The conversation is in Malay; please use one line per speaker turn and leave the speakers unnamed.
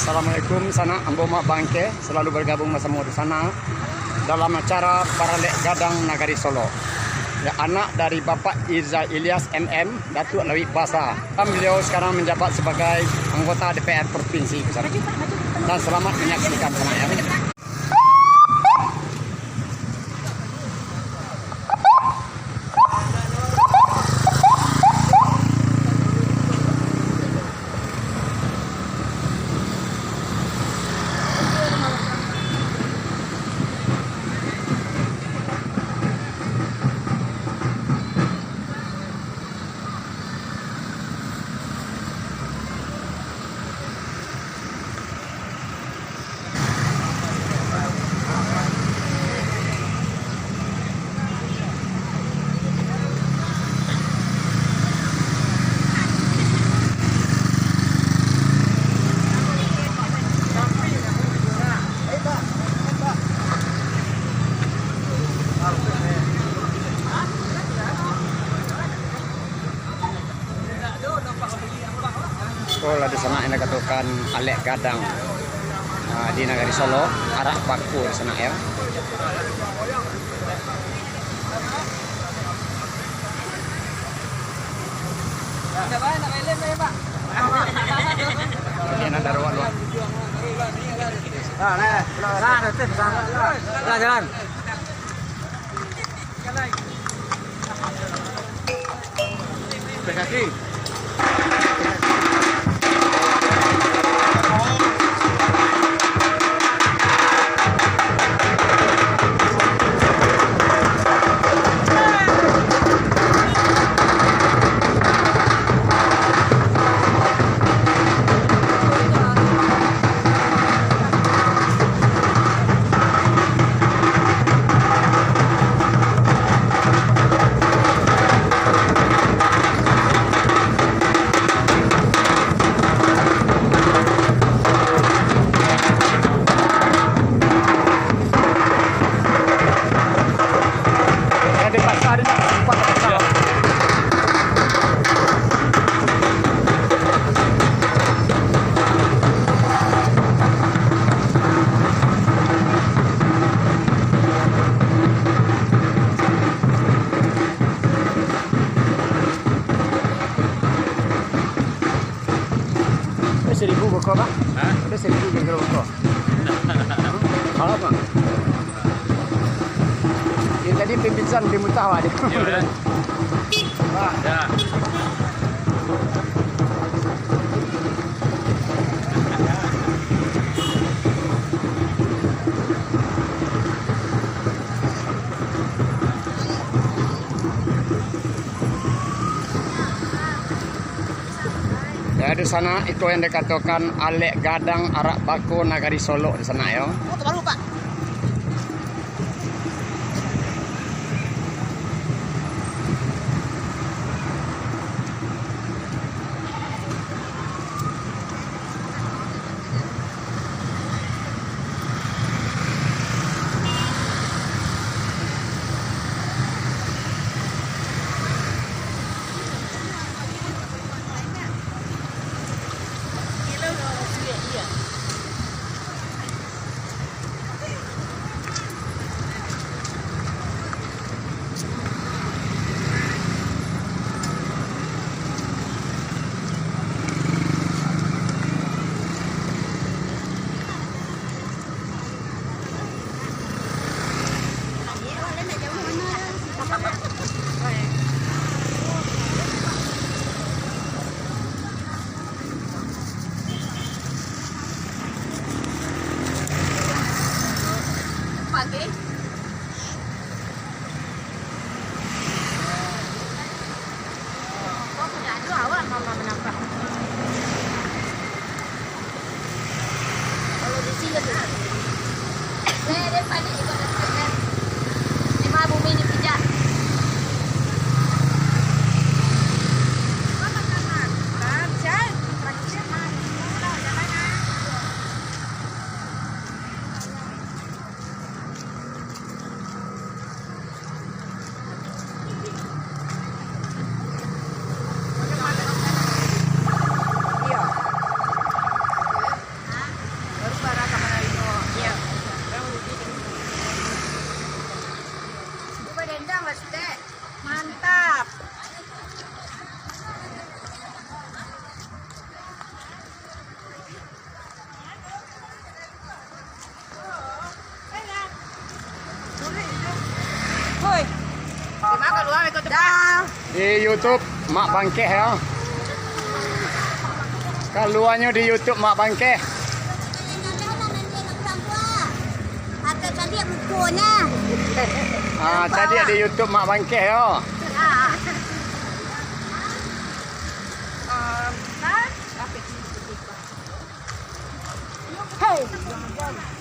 Assalamualaikum sana Ambo Mak Bangke selalu bergabung bersama di sana dalam acara Paralek Gadang Nagari Solo. Ya, anak dari Bapak Irza Ilyas MM Datuk Lawik Basa. Beliau sekarang menjabat sebagai anggota DPR Provinsi Besar. Dan selamat menyaksikan sana ya. Sekolah di sana yang dikatakan Alek Gadang di Nagari Solo, arah Baku di sana ya. Ini ada ruang luar. Jalan. Kaki. Seribu buku apa? Ada 1000 buku. Kalau apa? Yang tadi pimpinan Bimutawa dia. Iya. Wah, ya. Ya, di sana itu yang dikatakan Alek Gadang Arak Baku Nagari Solo di sana ya.
Baru Pak.
Pagi. Kok punya aduh awak mama menampak. Kalau di sini tuh. Saya panik ikut dengan 5 bumi di pijak.
Di YouTube Mak Bangkeh ya. Keluarnya di YouTube Mak Bangkeh.
Akan tadi mukunya.
Tadi di YouTube Mak Bangkeh ya.
Hey.